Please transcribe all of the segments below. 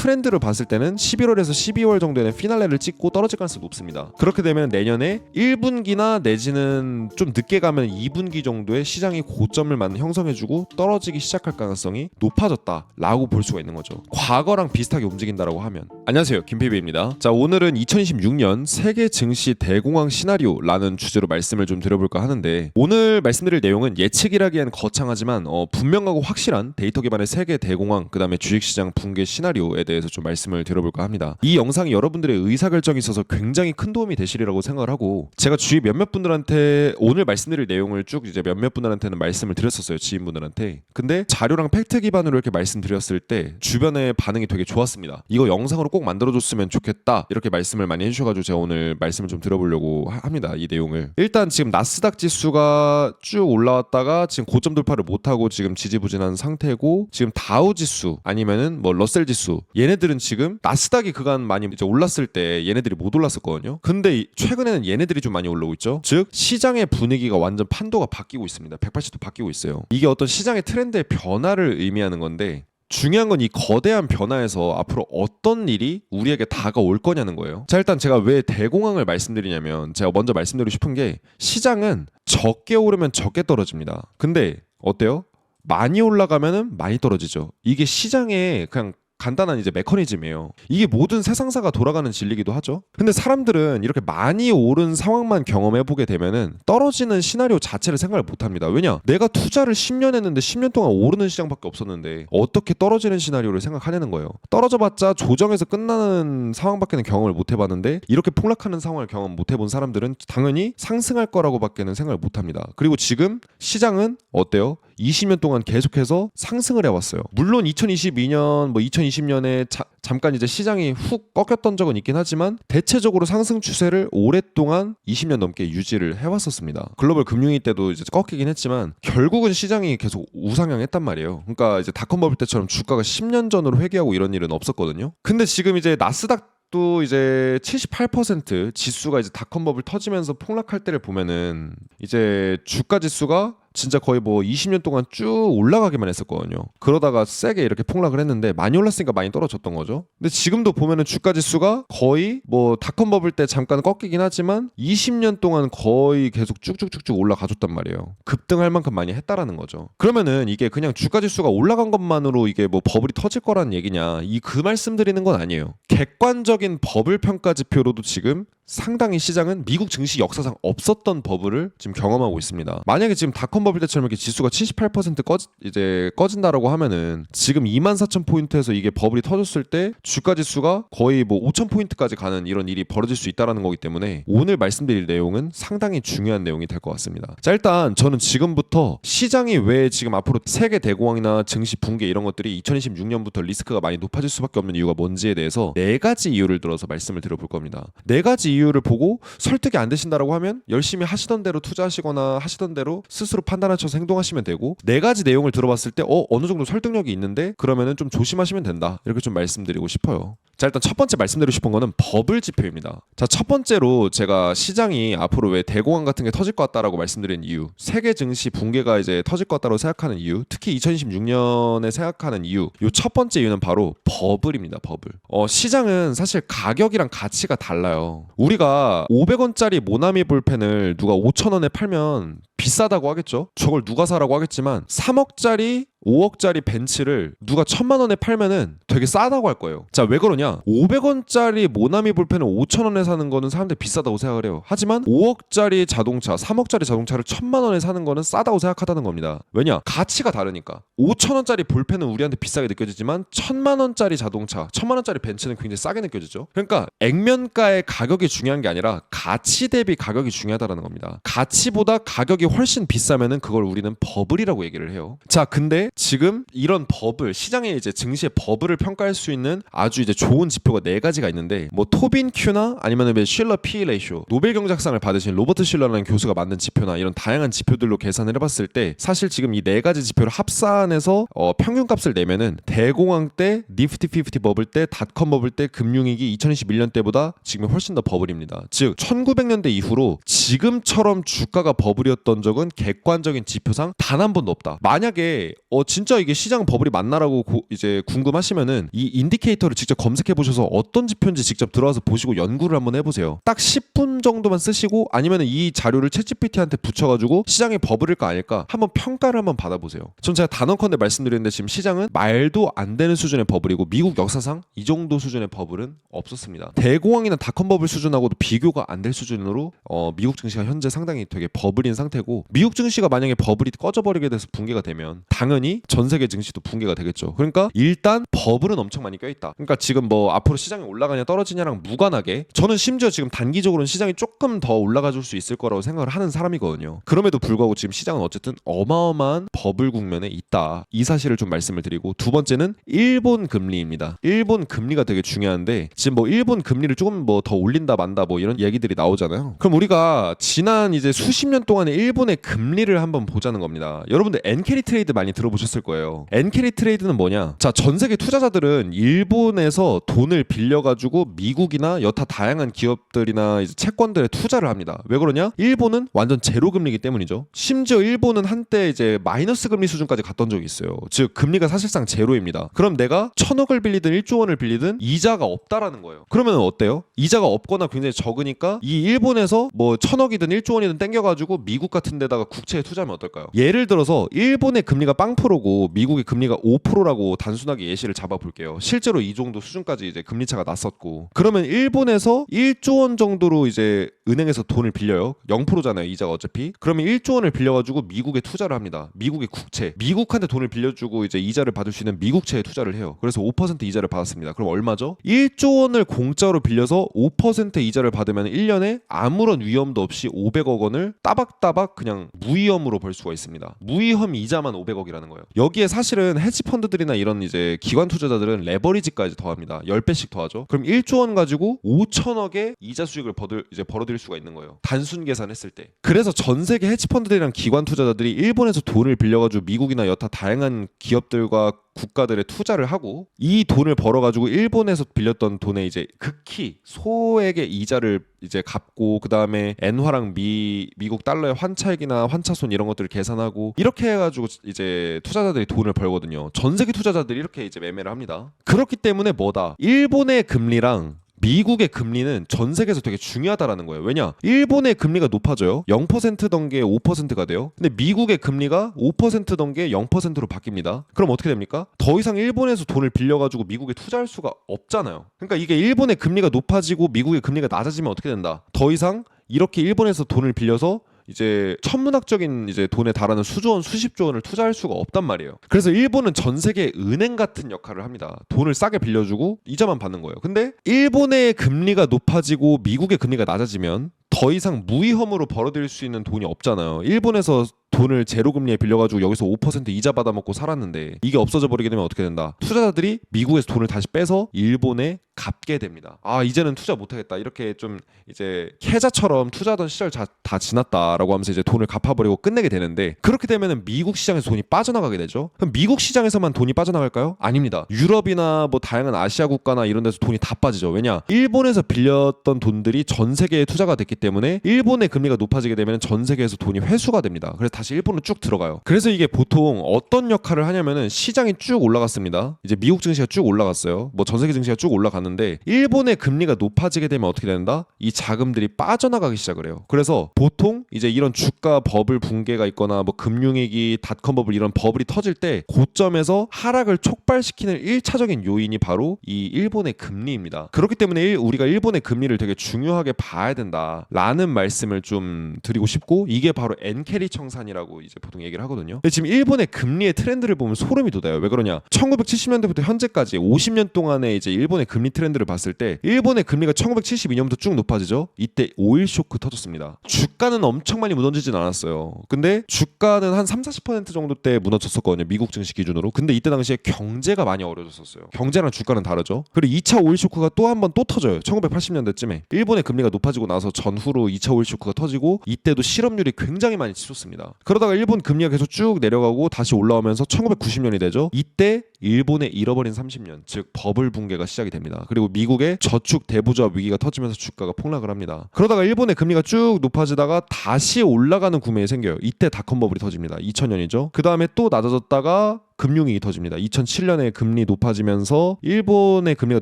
트렌드를 봤을 때는 11월에서 12월 정도에는 피날레를 찍고 떨어질 가능성이 높습니다. 그렇게 되면 내년에 1분기나 내지는 좀 늦게 가면 2분기 정도에 시장이 고점을 형성해주고 떨어지기 시작할 가능성이 높아졌다라고 볼 수가 있는 거죠. 과거랑 비슷하게 움직인다라고 하면. 안녕하세요, 김PB입니다. 자, 오늘은 2026년 세계 증시 대공황 시나리오라는 주제로 말씀을 좀 드려볼까 하는데, 오늘 말씀드릴 내용은 예측이라기엔 거창하지만 분명하고 확실한 데이터 기반의 세계 대공황, 그 다음에 주식시장 붕괴 시나리오에 대해서 좀 말씀을 드려볼까 합니다. 이 영상이 여러분들의 의사결정에 있어서 굉장히 큰 도움이 되시리라고 생각을 하고, 제가 주위 몇몇 분들한테 오늘 말씀드릴 내용을 쭉 이제 몇몇 분들한테는 말씀을 드렸었어요, 지인분들한테. 근데 자료랑 팩트 기반으로 이렇게 말씀드렸을 때 주변의 반응이 되게 좋았습니다. 이거 영상으로 꼭 만들어줬으면 좋겠다, 이렇게 말씀을 많이 해주셔가지고 제가 오늘 말씀을 좀 드려보려고 합니다. 이 내용을. 일단 지금 나스닥 지수가 쭉 올라왔다가 지금 고점 돌파를 못하고 지금 지지부진한 상태고, 지금 다우 지수 아니면은 뭐 러셀 지수, 얘네들은 지금 나스닥이 그간 많이 이제 올랐을 때 얘네들이 못 올랐었거든요. 근데 최근에는 얘네들이 좀 많이 올라오고 있죠. 즉 시장의 분위기가 완전 판도가 바뀌고 있습니다. 180도 바뀌고 있어요. 이게 어떤 시장의 트렌드의 변화를 의미하는 건데, 중요한 건 이 거대한 변화에서 앞으로 어떤 일이 우리에게 다가올 거냐는 거예요. 자, 일단 제가 왜 대공황을 말씀드리냐면, 제가 먼저 말씀드리고 싶은 게, 시장은 적게 오르면 적게 떨어집니다. 근데 어때요? 많이 올라가면은 많이 떨어지죠. 이게 시장의 그냥 간단한 이제 메커니즘이에요. 이게 모든 세상사가 돌아가는 진리기도 하죠. 근데 사람들은 이렇게 많이 오른 상황만 경험해보게 되면은 떨어지는 시나리오 자체를 생각을 못합니다. 왜냐? 내가 투자를 10년 했는데 10년 동안 오르는 시장밖에 없었는데 어떻게 떨어지는 시나리오를 생각하냐는 거예요. 떨어져봤자 조정에서 끝나는 상황밖에는 경험을 못 해봤는데, 이렇게 폭락하는 상황을 경험 못 해본 사람들은 당연히 상승할 거라고 밖에는 생각을 못합니다. 그리고 지금 시장은 어때요? 20년 동안 계속해서 상승을 해왔어요. 물론 2022년, 2020년에 잠깐 이제 시장이 훅 꺾였던 적은 있긴 하지만 대체적으로 상승 추세를 오랫동안 20년 넘게 유지를 해왔었습니다. 글로벌 금융위기 때도 이제 꺾이긴 했지만 결국은 시장이 계속 우상향했단 말이에요. 그러니까 이제 닷컴 버블 때처럼 주가가 10년 전으로 회귀하고 이런 일은 없었거든요. 근데 지금 이제 나스닥 또 이제 78% 지수가 이제 닷컴 버블 터지면서 폭락할 때를 보면은 이제 주가 지수가 진짜 거의 20년 동안 쭉 올라가기만 했었거든요. 그러다가 세게 이렇게 폭락을 했는데 많이 올랐으니까 많이 떨어졌던 거죠. 근데 지금도 보면은 주가 지수가 거의 닷컴 버블 때 잠깐 꺾이긴 하지만 20년 동안 거의 계속 쭉쭉쭉쭉 올라가줬단 말이에요. 급등할 만큼 많이 했다라는 거죠. 그러면은 이게 그냥 주가 지수가 올라간 것만으로 이게 버블이 터질 거라는 얘기냐, 그 말씀 드리는 건 아니에요. 객관적인 버블 평가 지표로도 지금 상당히 시장은 미국 증시 역사상 없었던 버블을 지금 경험하고 있습니다. 만약에 지금 닷컴 버블 때처럼 이렇게 지수가 78% 꺼진다라고 하면은 지금 24,000포인트에서 이게 버블이 터졌을 때 주가 지수가 거의 5,000포인트까지 가는 이런 일이 벌어질 수 있다라는 거기 때문에 오늘 말씀드릴 내용은 상당히 중요한 내용이 될 것 같습니다. 자, 일단 저는 지금부터 시장이 왜 지금 앞으로 세계 대공황이나 증시 붕괴 이런 것들이 2026년부터 리스크가 많이 높아질 수밖에 없는 이유가 뭔지에 대해서 4가지 이유를 들어서 말씀을 드려볼 겁니다. 4가지 이유를 보고 설득이 안 되신다라고 하면 열심히 하시던 대로 투자하시거나 하시던 대로 스스로 판단하셔서 행동하시면 되고, 4가지 내용을 들어봤을 때 어느 정도 설득력이 있는데 그러면은 좀 조심하시면 된다, 이렇게 좀 말씀드리고 싶어요. 자, 일단 첫 번째 말씀드리고 싶은 거는 버블 지표입니다. 자, 첫 번째로 제가 시장이 앞으로 왜 대공황 같은 게 터질 것 같다라고 말씀드린 이유, 세계 증시 붕괴가 이제 터질 것 같다고 생각하는 이유, 특히 2026년에 생각하는 이유, 요 첫 번째 이유는 바로 버블입니다. 버블. 시장은 사실 가격이랑 가치가 달라요. 우리가 500원짜리 모나미 볼펜을 누가 5,000원에 팔면 비싸다고 하겠죠. 저걸 누가 사라고 하겠지만 3억짜리 5억짜리 벤츠를 누가 1,000만 원에 팔면은 되게 싸다고 할 거예요. 자, 왜 그러냐? 500원짜리 모나미 볼펜을 5,000원에 사는 거는 사람들이 비싸다고 생각을 해요. 하지만 5억짜리 자동차, 3억짜리 자동차를 1,000만 원에 사는 거는 싸다고 생각하다는 겁니다. 왜냐? 가치가 다르니까. 5,000원짜리 볼펜은 우리한테 비싸게 느껴지지만 1,000만 원짜리 자동차, 1,000만 원짜리 벤츠는 굉장히 싸게 느껴지죠. 그러니까 액면가의 가격이 중요한 게 아니라 가치 대비 가격이 중요하다는 겁니다. 가치보다 가격이 훨씬 비싸면은 그걸 우리는 버블이라고 얘기를 해요. 자, 근데 지금 이런 버블, 시장의 이제 증시의 버블을 평가할 수 있는 아주 이제 좋은 지표가 4가지가 있는데, 토빈 Q나 아니면은 슐러 P 레이쇼, 노벨 경제학상을 받으신 로버트 슐러라는 교수가 만든 지표나 이런 다양한 지표들로 계산을 해봤을 때, 사실 지금 이 4가지 지표를 합산해서 평균값을 내면은 대공황 때, 니프티 50 버블 때, 닷컴 버블 때, 금융위기 2021년 때보다 지금이 훨씬 더 버블입니다. 즉 1900년대 이후로 지금처럼 주가가 버블이었던 적은 객관적인 지표상 단 한 번도 없다. 만약에 진짜 이게 시장 버블이 맞나라고 이제 궁금하시면은 이 인디케이터를 직접 검색해 보셔서 어떤 지표인지 직접 들어와서 보시고 연구를 한번 해보세요. 딱 10분 정도만 쓰시고 아니면 이 자료를 챗GPT한테 붙여가지고 시장이 버블일까 아닐까 한번 평가를 한번 받아보세요. 전 제가 단언컨대 말씀드리는데 지금 시장은 말도 안 되는 수준의 버블이고 미국 역사상 이 정도 수준의 버블은 없었습니다. 대공황이나 닷컴 버블 수준하고도 비교가 안 될 수준으로 미국 증시가 현재 상당히 되게 버블인 상태고 미국 증시가 만약에 버블이 꺼져버리게 돼서 붕괴가 되면 당연히 전 세계 증시도 붕괴가 되겠죠. 그러니까 일단 버블은 엄청 많이 껴있다. 그러니까 지금 뭐 앞으로 시장이 올라가냐 떨어지냐랑 무관하게 저는 심지어 지금 단기적으로는 시장이 조금 더 올라가 줄 수 있을 거라고 생각을 하는 사람이거든요. 그럼에도 불구하고 지금 시장은 어쨌든 어마어마한 버블 국면에 있다. 이 사실을 좀 말씀을 드리고 두 번째는 일본 금리입니다. 일본 금리가 되게 중요한데 지금 뭐 일본 금리를 조금 뭐 더 올린다 만다 뭐 이런 얘기들이 나오잖아요. 그럼 우리가 지난 이제 수십 년 동안의 일본의 금리를 한번 보자는 겁니다. 여러분들 엔캐리 트레이드 많이 들어보셨을 거예요. 엔캐리 트레이드는 뭐냐? 자, 전 세계 투자자들은 일본에서 돈을 빌려가지고 미국이나 여타 다양한 기업들이나 이제 채권들에 투자를 합니다. 왜 그러냐? 일본은 완전 제로 금리이기 때문이죠. 심지어 일본은 한때 이제 마이너스 금리 수준까지 갔던 적이 있어요. 즉 금리가 사실상 제로입니다. 그럼 내가 1,000억을 빌리든 1조 원을 빌리든 이자가 없다라는 거예요. 그러면 어때요? 이자가 없거나 굉장히 적으니까 이 일본에서 뭐 1,000억이든 1조 원이든 땡겨가지고 미국 같은 데다가 국채에 투자하면 어떨까요? 예를 들어서 일본의 금리가 0%고 미국의 금리가 5%라고 단순하게 예시를 잡아볼게요. 실제로 이 정도 수준까지 이제 금리 차가 났었고 그러면 일본에서 1조 원 정도로 이제 은행에서 돈을 빌려요. 0%잖아요 이자가 어차피. 그러면 1조 원을 빌려가지고 미국에 투자를 합니다. 미국의 국채. 미국한테 돈을 빌려주고 이제 이자를 받을 수 있는 미국채에 투자를 해요. 그래서 5% 이자를 받았습니다. 그럼 얼마죠? 1조 원을 공짜로 빌려서 5% 이자를 받으면 1년에 아무런 위험도 없이 500억 원을 따박따박 그냥 무위험으로 벌 수가 있습니다. 무위험 이자만 500억이라는 거예요. 여기에 사실은 헤지 펀드들이나 이런 이제 기관 투자자들은 레버리지까지 더합니다. 10배씩 더하죠. 그럼 1조 원 가지고 5천억의 이자 수익을 벌어들일 수가 있는 거예요. 단순 계산했을 때. 그래서 전 세계 헤지 펀드들이랑 기관 투자자들이 일본에서 돈을 빌려가지고 미국이나 여타 다양한 기업들과 국가들에 투자를 하고 이 돈을 벌어가지고 일본에서 빌렸던 돈에 이제 극히 소액의 이자를 이제 갚고 그 다음에 엔화랑 미국 달러의 환차익이나 환차손 이런 것들을 계산하고 이렇게 해가지고 이제 투자자들이 돈을 벌거든요. 전 세계 투자자들이 이렇게 이제 매매를 합니다. 그렇기 때문에 뭐다? 일본의 금리랑 미국의 금리는 전 세계에서 되게 중요하다라는 거예요. 왜냐? 일본의 금리가 높아져요. 0%던 게 5%가 돼요. 근데 미국의 금리가 5%던 게 0%로 바뀝니다. 그럼 어떻게 됩니까? 더 이상 일본에서 돈을 빌려가지고 미국에 투자할 수가 없잖아요. 그러니까 이게 일본의 금리가 높아지고 미국의 금리가 낮아지면 어떻게 된다? 더 이상 이렇게 일본에서 돈을 빌려서 이제 천문학적인 이제 돈에 달하는 수조 원, 수십조 원을 투자할 수가 없단 말이에요. 그래서 일본은 전 세계 은행 같은 역할을 합니다. 돈을 싸게 빌려주고 이자만 받는 거예요. 근데 일본의 금리가 높아지고 미국의 금리가 낮아지면 더 이상 무위험으로 벌어들일 수 있는 돈이 없잖아요. 일본에서 돈을 제로 금리에 빌려가지고 여기서 5% 이자 받아먹고 살았는데 이게 없어져 버리게 되면 어떻게 된다? 투자자들이 미국에서 돈을 다시 빼서 일본에 갚게 됩니다. 아, 이제는 투자 못하겠다. 이렇게 좀 이제 계좌처럼 투자하던 시절 다 지났다라고 하면서 이제 돈을 갚아버리고 끝내게 되는데 그렇게 되면은 미국 시장에서 돈이 빠져나가게 되죠. 그럼 미국 시장에서만 돈이 빠져나갈까요? 아닙니다. 유럽이나 뭐 다양한 아시아 국가나 이런 데서 돈이 다 빠지죠. 왜냐? 일본에서 빌렸던 돈들이 전 세계에 투자가 됐기 때문에 일본의 금리가 높아지게 되면 전 세계에서 돈이 회수가 됩니다. 그래서 다시 일본으로 쭉 들어가요. 그래서 이게 보통 어떤 역할을 하냐면은 시장이 쭉 올라갔습니다. 이제 미국 증시가 쭉 올라갔어요. 뭐 전 세계 증시가 쭉 올라갔는데 일본의 금리가 높아지게 되면 어떻게 된다? 이 자금들이 빠져나가기 시작을 해요. 그래서 보통 이제 이런 주가 버블 붕괴가 있거나 뭐 금융위기, 닷컴 버블 이런 버블이 터질 때 고점에서 하락을 촉발시키는 1차적인 요인이 바로 이 일본의 금리입니다. 그렇기 때문에 우리가 일본의 금리를 되게 중요하게 봐야 된다라는 말씀을 좀 드리고 싶고 이게 바로 엔캐리 청산이라고 이제 보통 얘기를 하거든요. 근데 지금 일본의 금리의 트렌드를 보면 소름이 돋아요. 왜 그러냐? 1970년대부터 현재까지 50년 동안의 이제 일본의 금리 트렌드를 봤을 때 일본의 금리가 1972년부터 쭉 높아지죠. 이때 오일 쇼크 터졌습니다. 주가는 엄청 많이 무너지진 않았어요. 근데 주가는 한 30-40% 정도 때 무너졌었거든요. 미국 증시 기준으로. 근데 이때 당시에 경제가 많이 어려졌었어요. 경제랑 주가는 다르죠. 그리고 2차 오일 쇼크가 또 한 번 또 터져요. 1980년대쯤에 일본의 금리가 높아지고 나서 전후로 2차 오일 쇼크가 터지고 이때도 실업률이 굉장히 많이 치솟습니다. 그러다가 일본 금리가 계속 쭉 내려가고 다시 올라오면서 1990년이 되죠. 이때 일본의 잃어버린 30년, 즉 버블 붕괴가 시작이 됩니다. 그리고 미국의 저축 대부조합 위기가 터지면서 주가가 폭락을 합니다. 그러다가 일본의 금리가 쭉 높아지다가 다시 올라가는 구매에 생겨요. 이때 닷컴 버블이 터집니다. 2000년이죠. 그 다음에 또 낮아졌다가 금융위기 터집니다. 2007년에 금리 높아지면서 일본의 금리가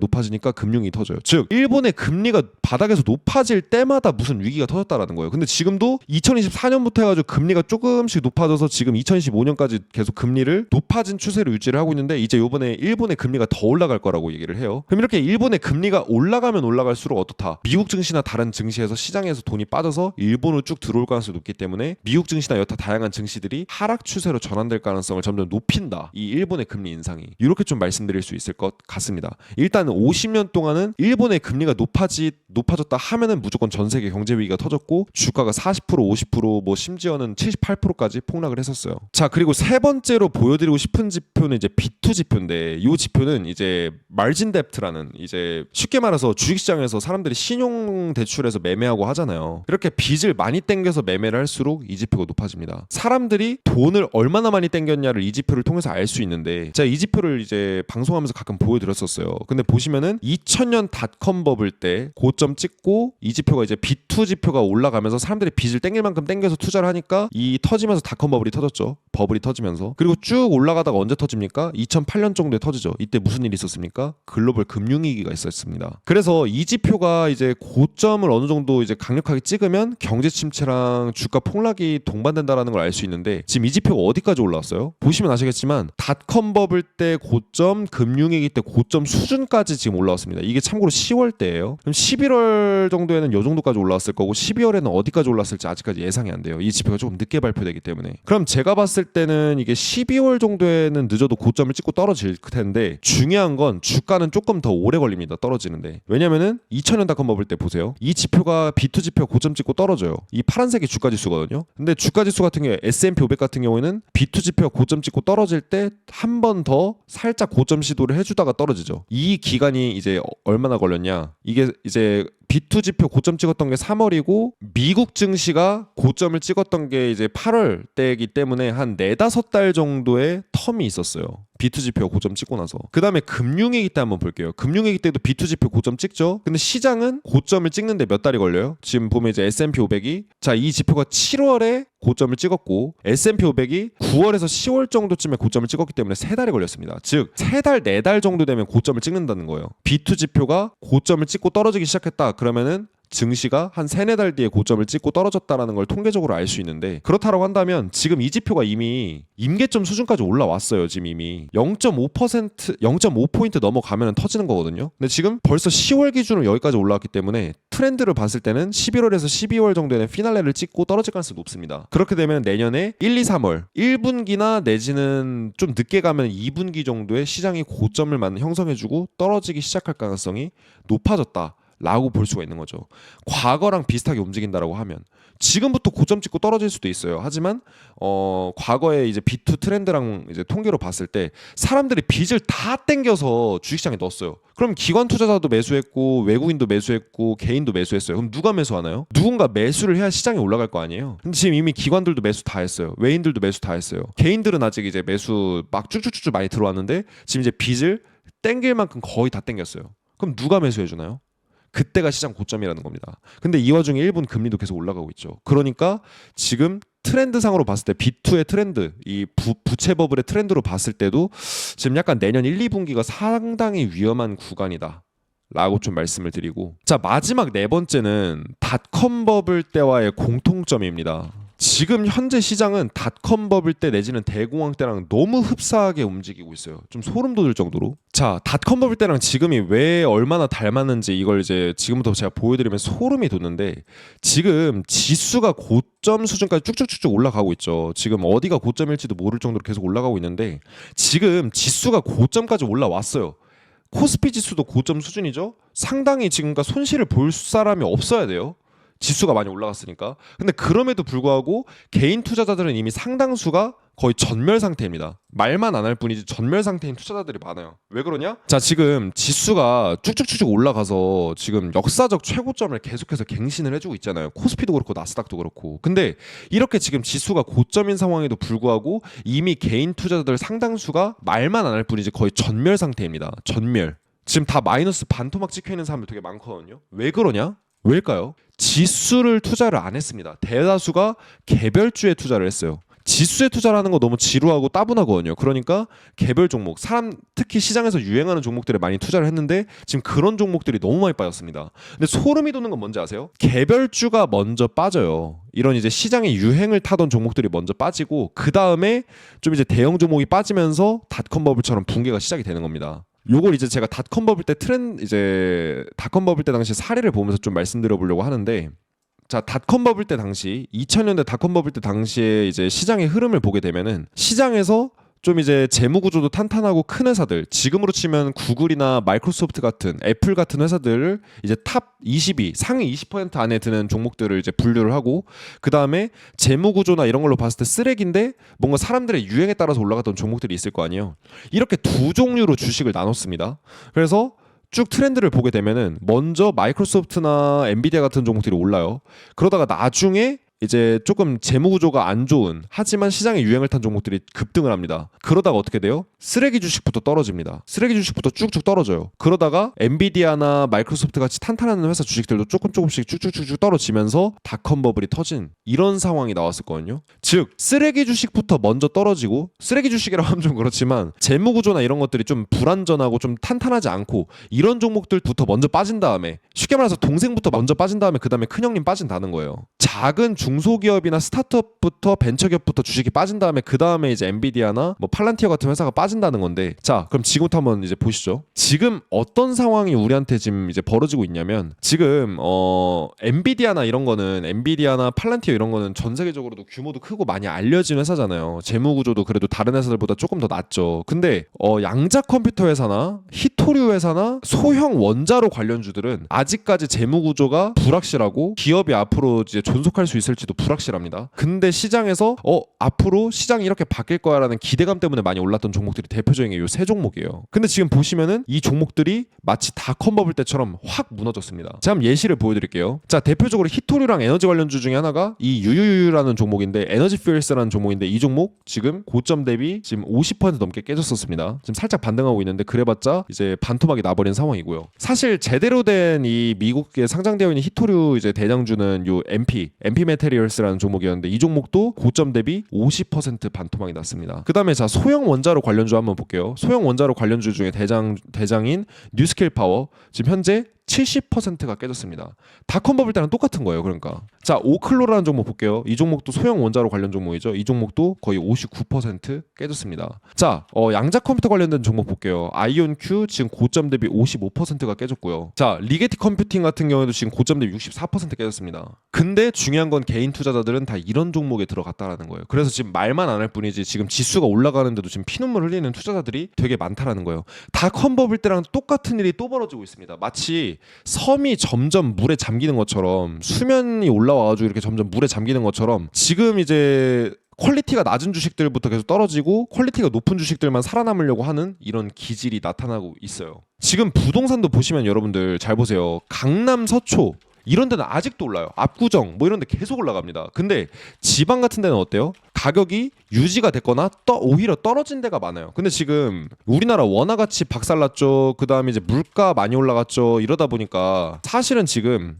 높아지니까 금융위기 터져요. 즉 일본의 금리가 바닥에서 높아질 때마다 무슨 위기가 터졌다라는 거예요. 근데 지금도 2024년부터 해가지고 금리가 조금씩 높아져서 지금 2025년까지 계속 금리를 높아진 추세로 유지를 하고 있는데 이제 이번에 일본의 금리가 더 올라갈 거라고 얘기를 해요. 그럼 이렇게 일본의 금리가 올라가면 올라갈수록 어떻다? 미국 증시나 다른 증시에서 시장에서 돈이 빠져서 일본으로 쭉 들어올 가능성이 높기 때문에 미국 증시나 여타 다양한 증시들이 하락 추세로 전환될 가능성을 점점 높인다. 이 일본의 금리 인상이. 이렇게 좀 말씀드릴 수 있을 것 같습니다. 일단 50년 동안은 일본의 금리가 높아졌다 하면은 무조건 전 세계 경제 위기가 터졌고 주가가 40% 50% 심지어는 78%까지 폭락을 했었어요. 자, 그리고 세 번째로 보여드리고 싶은 지표는 이제 B2 지표인데 이 지표는 이제 마진 뎁트라는 이제 쉽게 말해서 주식시장에서 사람들이 신용 대출에서 매매하고 하잖아요. 이렇게 빚을 많이 땡겨서 매매를 할수록 이 지표가 높아집니다. 사람들이 돈을 얼마나 많이 땡겼냐를 이 지표를 통해서 알 수 있는데 제가 이 지표를 이제 방송하면서 가끔 보여드렸었어요. 근데 보시면은 2000년 닷컴 버블 때 고점 찍고 이 지표가 이제 B2 지표가 올라가면서 사람들이 빚을 땡길 만큼 땡겨서 투자를 하니까 이 터지면서 닷컴 버블이 터졌죠. 버블이 터지면서. 그리고 쭉 올라가다가 언제 터집니까? 2008년 정도에 터지죠. 이때 무슨 일이 있었습니까? 글로벌 금융위기가 있었습니다. 그래서 이 지표가 이제 고점을 어느 정도 이제 강력하게 찍으면 경제 침체랑 주가 폭락이 동반된다라는 걸 알 수 있는데 지금 이 지표가 어디까지 올라왔어요? 보시면 아시겠지만 닷컴 버블 때 고점, 금융위기 때 고점 수준까지 지금 올라왔습니다. 이게 참고로 10월 때예요. 그럼 11월 정도에는 이 정도까지 올라왔을 거고 12월에는 어디까지 올랐을지 아직까지 예상이 안 돼요. 이 지표가 조금 늦게 발표되기 때문에. 그럼 제가 봤을 때는 이게 12월 정도에는 늦어도 고점을 찍고 떨어질 텐데 중요한 건 주가는 조금 더 오래 걸립니다. 떨어지는데. 왜냐면은 2000년 닷컴 버블 때 보세요. 이 지표가 B2 지표가 고점 찍고 떨어져요. 이 파란색이 주가 지수거든요. 근데 주가 지수 같은 경우에 S&P 500 같은 경우에는 B2 지표가 고점 찍고 떨어질 때 한 번 더 살짝 고점 시도를 해주다가 떨어지죠. 이 기간이 이제 얼마나 걸렸냐? 이게 이제 B2 지표 고점 찍었던 게 3월이고 미국 증시가 고점을 찍었던 게 이제 8월 때이기 때문에 한 4-5달 정도의 텀이 있었어요. B2 지표 고점 찍고 나서. 그 다음에 금융위기 때 한번 볼게요. 금융위기 때도 B2 지표 고점 찍죠. 근데 시장은 고점을 찍는데 몇 달이 걸려요? 지금 보면 이제 S&P 500이 이 지표가 7월에 고점을 찍었고 S&P 500이 9월에서 10월 정도쯤에 고점을 찍었기 때문에 3달이 걸렸습니다. 즉 3달 4달 정도 되면 고점을 찍는다는 거예요. B2 지표가 고점을 찍고 떨어지기 시작했다. 그러면은 증시가 한 3-4달 뒤에 고점을 찍고 떨어졌다라는 걸 통계적으로 알 수 있는데 그렇다고 한다면 지금 이 지표가 이미 임계점 수준까지 올라왔어요. 지금 이미 0.5포인트 넘어가면 터지는 거거든요. 근데 지금 벌써 10월 기준으로 여기까지 올라왔기 때문에 트렌드를 봤을 때는 11월에서 12월 정도에는 피날레를 찍고 떨어질 가능성이 높습니다. 그렇게 되면 내년에 1, 2, 3월 1분기나 내지는 좀 늦게 가면 2분기 정도에 시장이 고점을 형성해주고 떨어지기 시작할 가능성이 높아졌다 라고 볼 수가 있는 거죠. 과거랑 비슷하게 움직인다라고 하면 지금부터 고점 찍고 떨어질 수도 있어요. 하지만 과거에 이제 B2 트렌드랑 이제 통계로 봤을 때 사람들이 빚을 다 땡겨서 주식시장에 넣었어요. 그럼 기관 투자자도 매수했고 외국인도 매수했고 개인도 매수했어요. 그럼 누가 매수하나요? 누군가 매수를 해야 시장이 올라갈 거 아니에요. 근데 지금 이미 기관들도 매수 다 했어요. 외인들도 매수 다 했어요. 개인들은 아직 이제 매수 막 쭉쭉쭉쭉 많이 들어왔는데 지금 이제 빚을 땡길 만큼 거의 다 땡겼어요. 그럼 누가 매수해 주나요? 그때가 시장 고점이라는 겁니다. 근데 이 와중에 일본 금리도 계속 올라가고 있죠. 그러니까 지금 트렌드상으로 봤을 때 B2의 트렌드, 이 부채 버블의 트렌드로 봤을 때도 지금 약간 내년 1, 2분기가 상당히 위험한 구간이다 라고 좀 말씀을 드리고, 자 마지막 네 번째는 닷컴 버블 때와의 공통점입니다. 지금 현재 시장은 닷컴 버블 때 내지는 대공황 때랑 너무 흡사하게 움직이고 있어요. 좀 소름 돋을 정도로. 자, 닷컴 버블 때랑 지금이 왜 얼마나 닮았는지 이걸 이제 지금부터 제가 보여드리면 소름이 돋는데, 지금 지수가 고점 수준까지 쭉쭉쭉쭉 올라가고 있죠. 지금 어디가 고점일지도 모를 정도로 계속 올라가고 있는데 지금 지수가 고점까지 올라왔어요. 코스피 지수도 고점 수준이죠. 상당히 지금과 손실을 볼 사람이 없어야 돼요. 지수가 많이 올라갔으니까. 근데 그럼에도 불구하고 개인 투자자들은 이미 상당수가 거의 전멸 상태입니다. 말만 안 할 뿐이지 전멸 상태인 투자자들이 많아요. 왜 그러냐? 자, 지금 지수가 쭉쭉쭉쭉 올라가서 지금 역사적 최고점을 계속해서 갱신을 해주고 있잖아요. 코스피도 그렇고 나스닥도 그렇고. 근데 이렇게 지금 지수가 고점인 상황에도 불구하고 이미 개인 투자자들 상당수가 말만 안 할 뿐이지 거의 전멸 상태입니다. 전멸. 지금 다 마이너스 반토막 찍혀있는 사람들 되게 많거든요. 왜 그러냐? 왜일까요? 지수를 투자를 안 했습니다. 대다수가 개별주에 투자를 했어요. 지수에 투자를 하는 거 너무 지루하고 따분하거든요. 그러니까 개별 종목, 사람 특히 시장에서 유행하는 종목들에 많이 투자를 했는데 지금 그런 종목들이 너무 많이 빠졌습니다. 근데 소름이 돋는 건 뭔지 아세요? 개별주가 먼저 빠져요. 이런 이제 시장의 유행을 타던 종목들이 먼저 빠지고 그 다음에 좀 이제 대형 종목이 빠지면서 닷컴 버블처럼 붕괴가 시작이 되는 겁니다. 요걸 이제 제가 닷컴 버블 때 닷컴 버블 때 당시 사례를 보면서 좀 말씀드려 보려고 하는데, 자, 닷컴 버블 때 당시 2000년대 닷컴 버블 때 당시에 이제 시장의 흐름을 보게 되면은 시장에서 좀 이제 재무 구조도 탄탄하고 큰 회사들, 지금으로 치면 구글이나 마이크로소프트 같은, 애플 같은 회사들을 이제 탑 22, 상위 20% 안에 드는 종목들을 이제 분류를 하고, 그 다음에 재무 구조나 이런 걸로 봤을 때 쓰레기인데 뭔가 사람들의 유행에 따라서 올라갔던 종목들이 있을 거 아니에요. 이렇게 두 종류로 주식을 나눴습니다. 그래서 쭉 트렌드를 보게 되면은 먼저 마이크로소프트나 엔비디아 같은 종목들이 올라요. 그러다가 나중에 이제 조금 재무 구조가 안 좋은, 하지만 시장의 유행을 탄 종목들이 급등을 합니다. 그러다가 어떻게 돼요? 쓰레기 주식부터 떨어집니다. 쓰레기 주식부터 쭉쭉 떨어져요. 그러다가 엔비디아나 마이크로소프트 같이 탄탄한 회사 주식들도 조금씩 쭉쭉쭉 떨어지면서 닷컴 버블이 터진 이런 상황이 나왔었거든요. 즉 쓰레기 주식부터 먼저 떨어지고, 쓰레기 주식이라고 하면 좀 그렇지만 재무 구조나 이런 것들이 좀 불안전하고 좀 탄탄하지 않고 이런 종목들부터 먼저 빠진 다음에, 쉽게 말해서 동생부터 먼저 빠진 다음에 그 다음에 큰형님 빠진다는 거예요. 작은 중소기업이나 스타트업부터 벤처기업부터 주식이 빠진 다음에 그 다음에 이제 엔비디아나 뭐 팔란티어 같은 회사가 빠진다는 건데, 자 그럼 지금부터 한번 이제 보시죠. 지금 어떤 상황이 우리한테 지금 이제 벌어지고 있냐면, 지금 엔비디아나 이런 거는, 엔비디아나 팔란티어 이런 거는 전 세계적으로도 규모도 크고 많이 알려진 회사잖아요. 재무 구조도 그래도 다른 회사들보다 조금 더 낫죠. 근데 양자 컴퓨터 회사나 히토류 회사나 소형 원자로 관련주들은 아직까지 재무 구조가 불확실하고 기업이 앞으로 이제 존속할 수 있을지도 불확실합니다. 근데 시장에서 앞으로 시장이 이렇게 바뀔 거야라는 기대감 때문에 많이 올랐던 종목들이 대표적인 게 이 세 종목이에요. 근데 지금 보시면은 이 종목들이 마치 닷컴 버블 때처럼 확 무너졌습니다. 제가 한번 예시를 보여드릴게요. 자, 대표적으로 히토류랑 에너지 관련주 중에 하나가 이 유유유라는 종목인데, 에너지 퓨얼스라는 종목인데, 이 종목 지금 고점 대비 지금 50% 넘게 깨졌었습니다. 지금 살짝 반등하고 있는데 그래봤자 이제 반토막이 나버린 상황이고요. 사실 제대로 된 이 미국에 상장되어 있는 히토류 이제 대장주는 요 MP 메테리얼스라는 종목이었는데, 이 종목도 고점 대비 50% 반토막이 났습니다. 그 다음에 자, 소형 원자로 관련주 한번 볼게요. 소형 원자로 관련주 중에 대장인 뉴스케일 파워, 지금 현재 70%가 깨졌습니다. 닷컴 버블 때랑 똑같은 거예요. 그러니까 자, 오클로라는 종목 볼게요. 이 종목도 소형 원자로 관련 종목이죠. 이 종목도 거의 59% 깨졌습니다. 자, 양자 컴퓨터 관련된 종목 볼게요. 아이온큐 지금 고점 대비 55%가 깨졌고요. 자, 리게티 컴퓨팅 같은 경우에도 지금 고점 대비 64% 깨졌습니다. 근데 중요한 건 개인 투자자들은 다 이런 종목에 들어갔다라는 거예요. 그래서 지금 말만 안 할 뿐이지 지금 지수가 올라가는데도 지금 피눈물 흘리는 투자자들이 되게 많다라는 거예요. 닷컴 버블 때랑 똑같은 일이 또 벌어지고 있습니다. 마치 섬이 점점 물에 잠기는 것처럼, 수면이 올라와가지고 이렇게 점점 물에 잠기는 것처럼, 지금 이제 퀄리티가 낮은 주식들부터 계속 떨어지고 퀄리티가 높은 주식들만 살아남으려고 하는 이런 기질이 나타나고 있어요. 지금 부동산도 보시면 여러분들 잘 보세요. 강남 서초 이런 데는 아직도 올라요. 압구정 뭐 이런 데 계속 올라갑니다. 근데 지방 같은 데는 어때요? 가격이 유지가 됐거나 오히려 떨어진 데가 많아요. 근데 지금 우리나라 원화가치 박살났죠. 그 다음에 이제 물가 많이 올라갔죠. 이러다 보니까 사실은 지금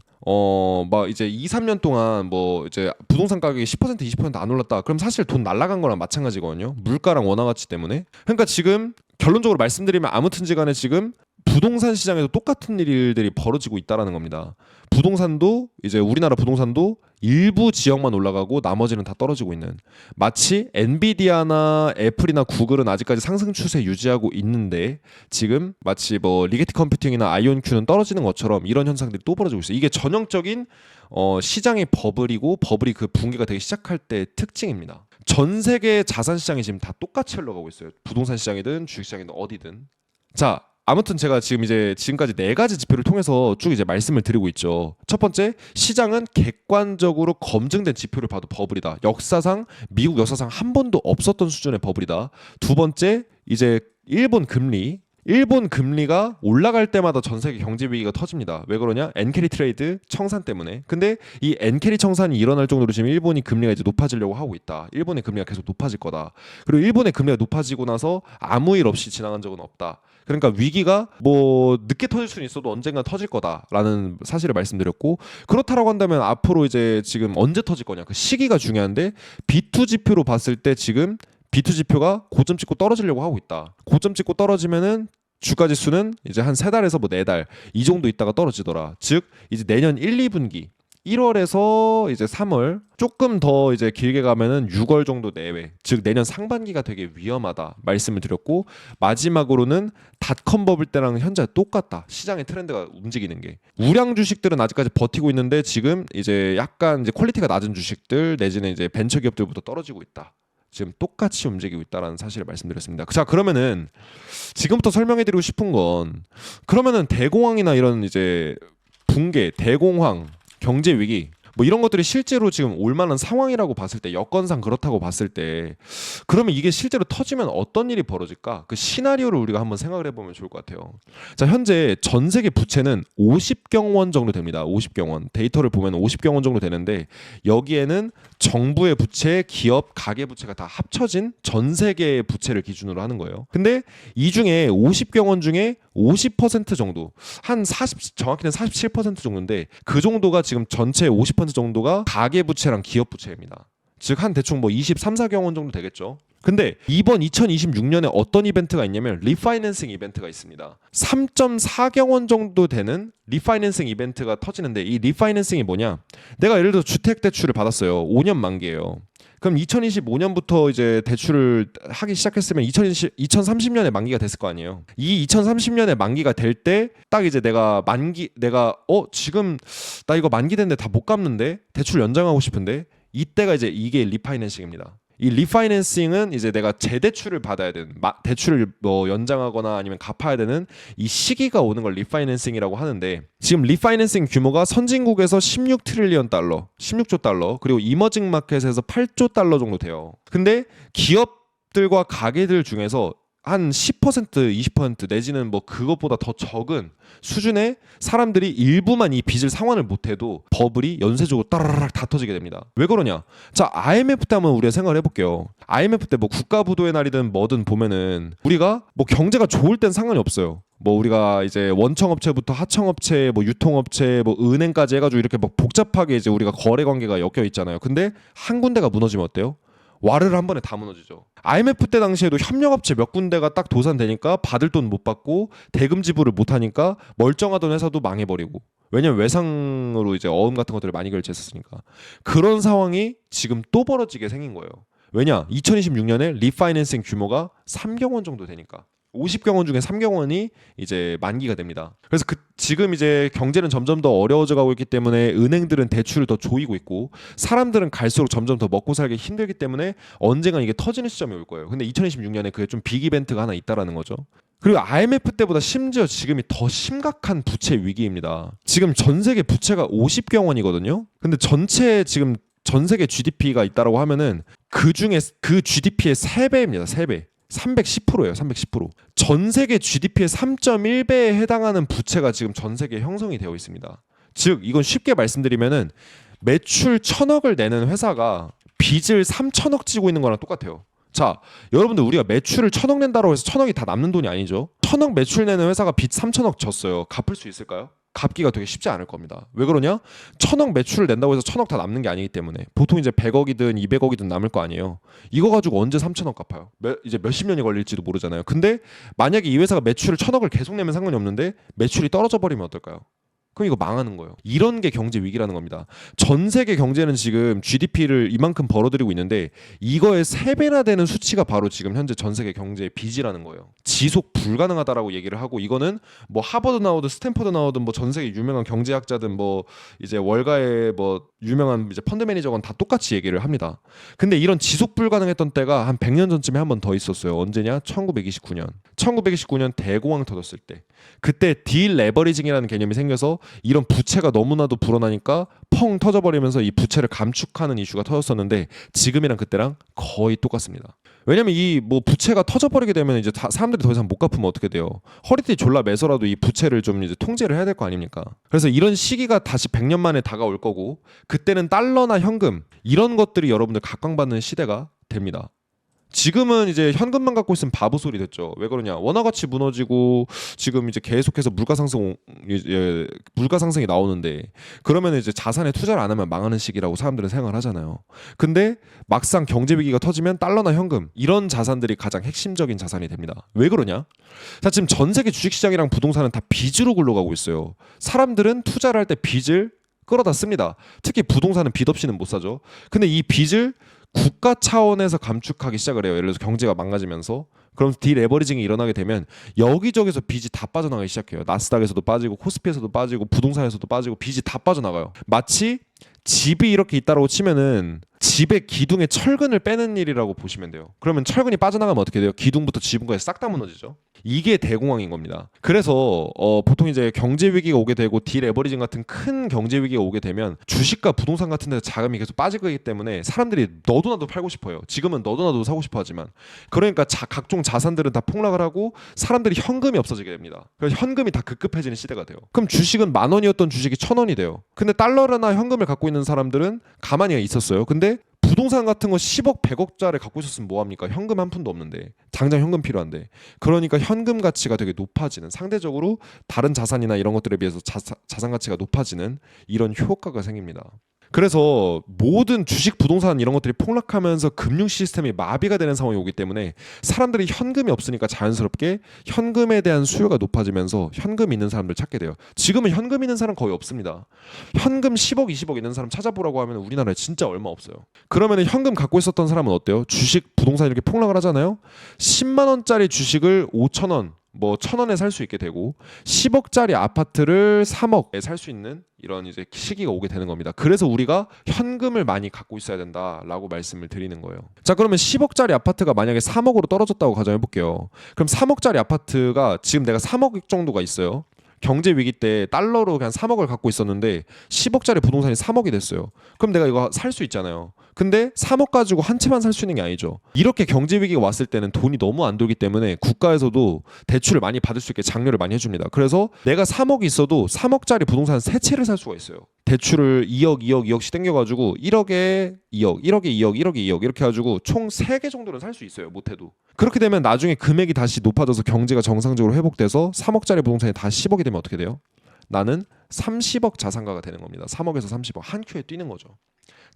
막 이제 2, 3년 동안 뭐 이제 부동산 가격이 10% 20%안 올랐다. 그럼 사실 돈 날라간 거랑 마찬가지거든요. 물가랑 원화가치 때문에. 그러니까 지금 결론적으로 말씀드리면 아무튼지간에 지금 부동산 시장에도 똑같은 일들이 벌어지고 있다라는 겁니다. 부동산도 이제 우리나라 부동산도 일부 지역만 올라가고 나머지는 다 떨어지고 있는, 마치 엔비디아나 애플이나 구글은 아직까지 상승 추세 유지하고 있는데 지금 마치 뭐 리게티 컴퓨팅이나 아이온큐는 떨어지는 것처럼 이런 현상들이 또 벌어지고 있어요. 이게 전형적인 시장의 버블이고, 버블이 그 붕괴가 되기 시작할 때 특징입니다. 전 세계 자산 시장이 지금 다 똑같이 흘러가고 있어요. 부동산 시장이든 주식 시장이든 어디든. 자, 아무튼 제가 지금까지 4가지 지표를 통해서 쭉 이제 말씀을 드리고 있죠. 첫 번째, 시장은 객관적으로 검증된 지표를 봐도 버블이다. 역사상, 미국 역사상 한 번도 없었던 수준의 버블이다. 두 번째, 이제 일본 금리 일본 금리가 올라갈 때마다 전 세계 경제 위기가 터집니다. 왜 그러냐? 엔캐리 트레이드 청산 때문에. 근데 이 엔캐리 청산이 일어날 정도로 지금 일본이 금리가 이제 높아지려고 하고 있다. 일본의 금리가 계속 높아질 거다. 그리고 일본의 금리가 높아지고 나서 아무 일 없이 지나간 적은 없다. 그러니까 위기가 뭐 늦게 터질 수는 있어도 언젠가 터질 거다라는 사실을 말씀드렸고, 그렇다라고 한다면 앞으로 이제 지금 언제 터질 거냐, 그 시기가 중요한데 B2 지표로 봤을 때 지금 B2 지표가 고점 찍고 떨어지려고 하고 있다. 고점 찍고 떨어지면은 주가 지수는 이제 한 3달에서 뭐 4달 이 정도 있다가 떨어지더라. 즉 이제 내년 1, 2분기 1월에서 이제 3월, 조금 더 이제 길게 가면은 6월 정도 내외, 즉 내년 상반기가 되게 위험하다 말씀을 드렸고, 마지막으로는 닷컴 버블 때랑 현재 똑같다. 시장의 트렌드가 움직이는 게. 우량 주식들은 아직까지 버티고 있는데 지금 이제 약간 이제 퀄리티가 낮은 주식들 내지는 이제 벤처 기업들부터 떨어지고 있다. 지금 똑같이 움직이고 있다라는 사실을 말씀드렸습니다. 자, 그러면은 지금부터 설명해드리고 싶은 건, 그러면은 대공황이나 이런 이제 붕괴, 대공황, 경제 위기 뭐 이런 것들이 실제로 지금 올 만한 상황이라고 봤을 때, 여건상 그렇다고 봤을 때, 그러면 이게 실제로 터지면 어떤 일이 벌어질까? 그 시나리오를 우리가 한번 생각을 해보면 좋을 것 같아요. 자, 현재 전 세계 부채는 50경 원 정도 됩니다. 50경 원. 데이터를 보면 50경 원 정도 되는데, 여기에는 정부의 부채, 기업, 가계 부채가 다 합쳐진 전 세계의 부채를 기준으로 하는 거예요. 근데 이 중에 50경 원 중에 50% 정도, 한 40, 정확히는 47% 정도인데, 그 정도가 지금 전체 50% 정도가 가계 부채랑 기업 부채입니다. 즉 한 대충 뭐 23, 4경 원 정도 되겠죠. 근데 이번 2026년에 어떤 이벤트가 있냐면 리파이낸싱 이벤트가 있습니다. 3.4경 원 정도 되는 리파이낸싱 이벤트가 터지는데, 이 리파이낸싱이 뭐냐? 내가 예를 들어 주택 대출을 받았어요. 5년 만기예요. 그럼 2025년부터 이제 대출을 하기 시작했으면 2030년에 만기가 됐을 거 아니에요. 이 2030년에 만기가 될 때 딱 이제 내가 지금 나 이거 만기 됐는데 다 못 갚는데 대출 연장하고 싶은데, 이때가 이제 이게 리파이낸싱입니다. 이 리파이낸싱은 이제 내가 재대출을 받아야 되는, 대출을 뭐 연장하거나 아니면 갚아야 되는 이 시기가 오는 걸 리파이낸싱이라고 하는데, 지금 리파이낸싱 규모가 선진국에서 16트릴리언 달러, 16조 달러, 그리고 이머징 마켓에서 8조 달러 정도 돼요. 근데 기업들과 가게들 중에서 한 10%, 20% 내지는 뭐 그것보다 더 적은 수준의 사람들이 일부만 이 빚을 상환을 못해도 버블이 연쇄적으로 따라락 다 터지게 됩니다. 왜 그러냐? 자, IMF 때 한번 우리가 생각을 해볼게요. IMF 때 뭐 국가부도의 날이든 뭐든 보면은 우리가 뭐 경제가 좋을 땐 상관이 없어요. 뭐 우리가 이제 원청업체부터 하청업체, 뭐 유통업체, 뭐 은행까지 해가지고 이렇게 막 복잡하게 이제 우리가 거래 관계가 엮여 있잖아요. 근데 한 군데가 무너지면 어때요? 와르르 한 번에 다 무너지죠. IMF 때 당시에도 협력업체 몇 군데가 딱 도산되니까 받을 돈 못 받고 대금 지불을 못 하니까 멀쩡하던 회사도 망해버리고, 왜냐면 외상으로 이제 어음 같은 것들을 많이 결제했었으니까. 그런 상황이 지금 또 벌어지게 생긴 거예요. 왜냐? 2026년에 리파이낸싱 규모가 3경 원 정도 되니까. 50경 원 중에 3경 원이 이제 만기가 됩니다. 그래서 지금 이제 경제는 점점 더 어려워져 가고 있기 때문에 은행들은 대출을 더 조이고 있고, 사람들은 갈수록 점점 더 먹고 살기 힘들기 때문에 언젠가 이게 터지는 시점이 올 거예요. 근데 2026년에 그게 좀 빅 이벤트가 하나 있다라는 거죠. 그리고 IMF 때보다 심지어 지금이 더 심각한 부채 위기입니다. 지금 전 세계 부채가 50경 원이거든요. 근데 전체 지금 전 세계 GDP가 있다라고 하면은 그 중에 그 GDP의 3배입니다. 3배. 310%예요. 310%. 전 세계 GDP의 3.1배에 해당하는 부채가 지금 전 세계에 형성이 되어 있습니다. 즉 이건 쉽게 말씀드리면은 매출 1,000억을 내는 회사가 빚을 3,000억 지고 있는 거랑 똑같아요. 자, 여러분들 우리가 매출을 1,000억 낸다고 해서 1,000억이 다 남는 돈이 아니죠. 1,000억 매출 내는 회사가 빚 3,000억 졌어요. 갚을 수 있을까요? 갚기가 되게 쉽지 않을 겁니다. 왜 그러냐? 1,000억 매출을 낸다고 해서 1,000억 다 남는 게 아니기 때문에 보통 이제 100억이든 200억이든 남을 거 아니에요. 이거 가지고 언제 3,000억 갚아요? 이제 몇십 년이 걸릴지도 모르잖아요. 근데 만약에 이 회사가 매출을 1,000억을 계속 내면 상관이 없는데 매출이 떨어져 버리면 어떨까요? 그럼 이거 망하는 거예요. 이런 게 경제 위기라는 겁니다. 전 세계 경제는 지금 GDP를 이만큼 벌어들이고 있는데 이거의 3배나 되는 수치가 바로 지금 현재 전 세계 경제의 빚이라는 거예요. 지속 불가능하다라고 얘기를 하고, 이거는 뭐 하버드 나오든 스탠퍼드 나오든 뭐 전 세계 유명한 경제학자든 뭐 이제 월가의 뭐 유명한 이제 펀드 매니저건 다 똑같이 얘기를 합니다. 근데 이런 지속 불가능했던 때가 한 100년 전쯤에 한 번 더 있었어요. 언제냐? 1929년. 1929년 대공황 터졌을 때. 그때 딜레버리징이라는 개념이 생겨서 이런 부채가 너무나도 불어나니까 펑 터져버리면서 이 부채를 감축하는 이슈가 터졌었는데, 지금이랑 그때랑 거의 똑같습니다. 왜냐면 이 뭐 부채가 터져버리게 되면 이제 사람들이 더 이상 못 갚으면 어떻게 돼요? 허리띠 졸라 매서라도 이 부채를 좀 이제 통제를 해야 될 거 아닙니까? 그래서 이런 시기가 다시 100년 만에 다가올 거고, 그때는 달러나 현금 이런 것들이 여러분들 각광받는 시대가 됩니다. 지금은 이제 현금만 갖고 있으면 바보 소리 됐죠. 왜 그러냐? 원화 가치 무너지고 지금 이제 계속해서 물가 상승이 나오는데, 그러면 이제 자산에 투자를 안 하면 망하는 시기라고 사람들은 생각을 하잖아요. 근데 막상 경제 위기가 터지면 달러나 현금 이런 자산들이 가장 핵심적인 자산이 됩니다. 왜 그러냐? 자, 지금 전 세계 주식 시장이랑 부동산은 다 빚으로 굴러가고 있어요. 사람들은 투자를 할 때 빚을 끌어다 씁니다. 특히 부동산은 빚 없이는 못 사죠. 근데 이 빚을 국가 차원에서 감축하기 시작을 해요. 예를 들어서 경제가 망가지면서. 그럼 디레버리징이 일어나게 되면 여기저기서 빚이 다 빠져나가기 시작해요. 나스닥에서도 빠지고 코스피에서도 빠지고 부동산에서도 빠지고 빚이 다 빠져나가요. 마치 집이 이렇게 있다라고 치면은 집의 기둥에 철근을 빼는 일이라고 보시면 돼요. 그러면 철근이 빠져나가면 어떻게 돼요? 기둥부터 지붕까지 싹 다 무너지죠. 이게 대공황인 겁니다. 그래서 보통 이제 경제 위기가 오게 되고 디레버리징 같은 큰 경제 위기가 오게 되면 주식과 부동산 같은 데서 자금이 계속 빠질 거기 때문에 사람들이 너도 나도 팔고 싶어요. 지금은 너도 나도 사고 싶어 하지만, 그러니까 각종 자산들은 다 폭락을 하고 사람들이 현금이 없어지게 됩니다. 그래서 현금이 다 급급해지는 시대가 돼요. 그럼 주식은 10,000원이었던 주식이 1,000원이 돼요. 근데 달러나 현금을 갖고 있는 사람들은 가만히 있었어요. 근데 부동산 같은 거 10억, 100억짜리 갖고 있었으면 뭐합니까? 현금 한 푼도 없는데, 당장 현금 필요한데. 그러니까 현금 가치가 되게 높아지는, 상대적으로 다른 자산이나 이런 것들에 비해서 자산 가치가 높아지는 이런 효과가 생깁니다. 그래서 모든 주식, 부동산 이런 것들이 폭락하면서 금융 시스템이 마비가 되는 상황이 오기 때문에 사람들이 현금이 없으니까 자연스럽게 현금에 대한 수요가 높아지면서 현금 있는 사람들 찾게 돼요. 지금은 현금 있는 사람 거의 없습니다. 현금 10억, 20억 있는 사람 찾아보라고 하면 우리나라에 진짜 얼마 없어요. 그러면 현금 갖고 있었던 사람은 어때요? 주식, 부동산 이렇게 폭락을 하잖아요. 10만 원짜리 주식을 5,000원, 뭐 1,000원에 살 수 있게 되고 10억짜리 아파트를 3억에 살 수 있는 이런 이제 시기가 오게 되는 겁니다. 그래서 우리가 현금을 많이 갖고 있어야 된다라고 말씀을 드리는 거예요. 자, 그러면 10억짜리 아파트가 만약에 3억으로 떨어졌다고 가정해 볼게요. 그럼 3억짜리 아파트가 지금 내가 3억 정도가 있어요. 경제 위기 때 달러로 그냥 3억을 갖고 있었는데 10억짜리 부동산이 3억이 됐어요. 그럼 내가 이거 살 수 있잖아요. 근데 3억 가지고 한 채만 살 수 있는 게 아니죠. 이렇게 경제 위기가 왔을 때는 돈이 너무 안 돌기 때문에 국가에서도 대출을 많이 받을 수 있게 장려를 많이 해줍니다. 그래서 내가 3억이 있어도 3억짜리 부동산 3채를 살 수가 있어요. 대출을 2억, 2억, 2억씩 땡겨가지고 1억에 2억, 1억에 2억, 1억에 2억 이렇게 해가지고 총 3개 정도는 살 수 있어요. 못해도. 그렇게 되면 나중에 금액이 다시 높아져서 경제가 정상적으로 회복돼서 3억짜리 부동산이 다시 10억이 되면 어떻게 돼요? 나는 30억 자산가가 되는 겁니다. 3억에서 30억 한 큐에 뛰는 거죠.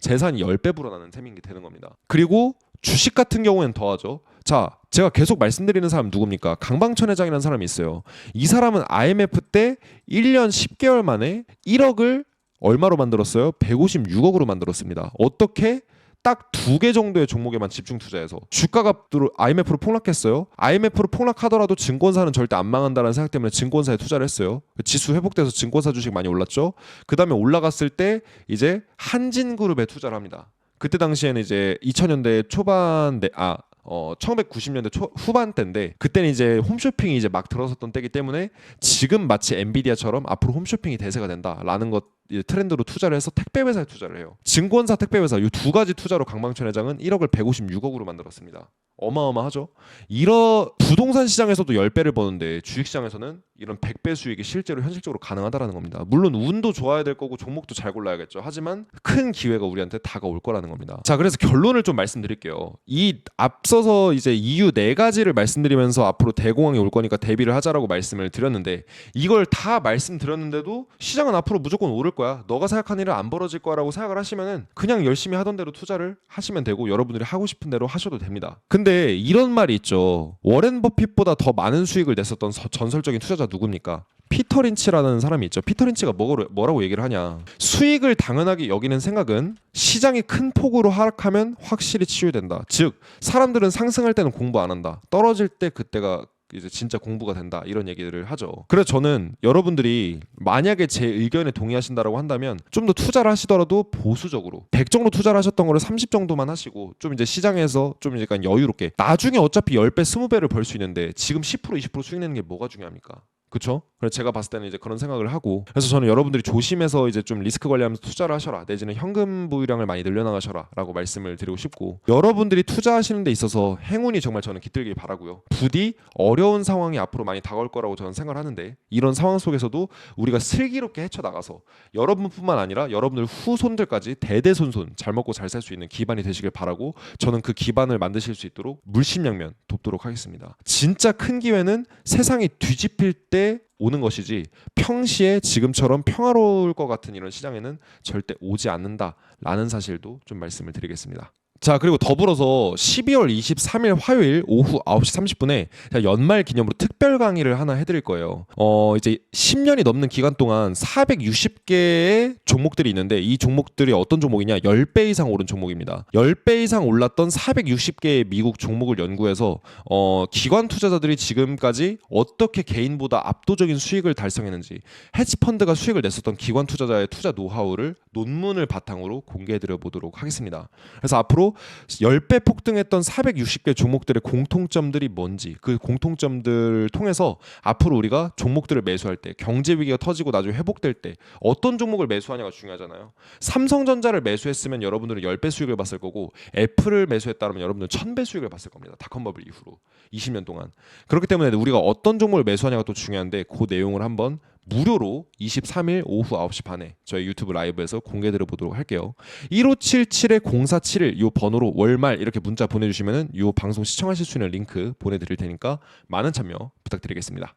재산이 10배 불어나는 셈인 게 되는 겁니다. 그리고 주식 같은 경우에는 더하죠. 자, 제가 계속 말씀드리는 사람 누굽니까? 강방천 회장이라는 사람이 있어요. 이 사람은 IMF 때 1년 10개월 만에 1억을 얼마로 만들었어요? 156억으로 만들었습니다. 어떻게? 딱 2개 정도의 종목에만 집중 투자해서. 주가가 IMF로 폭락했어요. IMF로 폭락하더라도 증권사는 절대 안 망한다는 생각 때문에 증권사에 투자를 했어요. 지수 회복돼서 증권사 주식 많이 올랐죠. 그 다음에 올라갔을 때 이제 한진그룹에 투자를 합니다. 그때 당시에는 이제 2000년대 초반 1990년대 후반 때인데, 그때는 이제 홈쇼핑이 이제 막 들어섰던 때이기 때문에 지금 마치 엔비디아처럼 앞으로 홈쇼핑이 대세가 된다라는 것 트렌드로 투자를 해서 택배 회사에 투자를 해요. 증권사, 택배 회사 이 두 가지 투자로 강방천 회장은 1억을 156억으로 만들었습니다. 어마어마하죠. 이런 부동산 시장에서도 10배를 버는데 주식시장에서는 이런 100배 수익이 실제로 현실적으로 가능하다라는 겁니다. 물론 운도 좋아야 될 거고 종목도 잘 골라야겠죠. 하지만 큰 기회가 우리한테 다가올 거라는 겁니다. 자, 그래서 결론을 좀 말씀드릴게요. 이 앞서서 이제 이유 4가지를 말씀드리면서 앞으로 대공황이 올 거니까 대비를 하자라고 말씀을 드렸는데, 이걸 다 말씀드렸는데도 시장은 앞으로 무조건 오를 거야, 너가 생각한 일은 안 벌어질 거라고 생각을 하시면은 그냥 열심히 하던 대로 투자를 하시면 되고 여러분들이 하고 싶은 대로 하셔도 됩니다. 근데 이런 말이 있죠. 워렌 버핏보다 더 많은 수익을 냈었던 전설적인 투자자 누굽니까? 피터 린치라는 사람이 있죠. 피터 린치가 뭐라고 얘기를 하냐. 수익을 당연하게 여기는 생각은 시장이 큰 폭으로 하락하면 확실히 치유된다. 즉 사람들은 상승할 때는 공부 안 한다. 떨어질 때 그때가 이제 진짜 공부가 된다, 이런 얘기를 하죠. 그래서 저는 여러분들이 만약에 제 의견에 동의하신다라고 한다면 좀 더 투자를 하시더라도 보수적으로 100 정도 투자를 하셨던 거를 30 정도만 하시고 좀 이제 시장에서 좀 약간 여유롭게, 나중에 어차피 10배 20배를 벌 수 있는데 지금 10% 20% 수익 내는 게 뭐가 중요합니까? 그쵸? 그래서 제가 봤을 때는 이제 그런 생각을 하고, 그래서 저는 여러분들이 조심해서 이제 좀 리스크 관리하면서 투자를 하셔라, 내지는 현금 보유량을 많이 늘려나가셔라라고 말씀을 드리고 싶고, 여러분들이 투자하시는 데 있어서 행운이 정말 저는 깃들길 바라고요. 부디 어려운 상황이 앞으로 많이 다가올 거라고 저는 생각을 하는데, 이런 상황 속에서도 우리가 슬기롭게 헤쳐나가서 여러분뿐만 아니라 여러분들 후손들까지 대대손손 잘 먹고 잘 살 수 있는 기반이 되시길 바라고, 저는 그 기반을 만드실 수 있도록 물심양면 돕도록 하겠습니다. 진짜 큰 기회는 세상이 뒤집힐 때 오는 것이지, 평시에 지금처럼 평화로울 것 같은 이런 시장에는 절대 오지 않는다라는 사실도 좀 말씀을 드리겠습니다. 자, 그리고 더불어서 12월 23일 화요일 오후 9시 30분에 연말 기념으로 특별 강의를 하나 해드릴 거예요. 이제 10년이 넘는 기간 동안 460개의 종목들이 있는데, 이 종목들이 어떤 종목이냐, 10배 이상 오른 종목입니다. 10배 이상 올랐던 460개의 미국 종목을 연구해서 기관 투자자들이 지금까지 어떻게 개인보다 압도적인 수익을 달성했는지, 헤지펀드가 수익을 냈었던 기관 투자자의 투자 노하우를 논문을 바탕으로 공개해드려 보도록 하겠습니다. 그래서 앞으로 10배 폭등했던 460개 종목들의 공통점들이 뭔지, 그 공통점들을 통해서 앞으로 우리가 종목들을 매수할 때, 경제 위기가 터지고 나중에 회복될 때 어떤 종목을 매수하냐가 중요하잖아요. 삼성전자를 매수했으면 여러분들은 10배 수익을 봤을 거고, 애플을 매수했다면 여러분들은 1000배 수익을 봤을 겁니다. 닷컴버블 이후로 20년 동안. 그렇기 때문에 우리가 어떤 종목을 매수하냐가 또 중요한데, 그 내용을 한번 무료로 23일 오후 9시 반에 저희 유튜브 라이브에서 공개드려 보도록 할게요. 1577-0471 이 번호로 월말 이렇게 문자 보내주시면은 이 방송 시청하실 수 있는 링크 보내드릴 테니까 많은 참여 부탁드리겠습니다.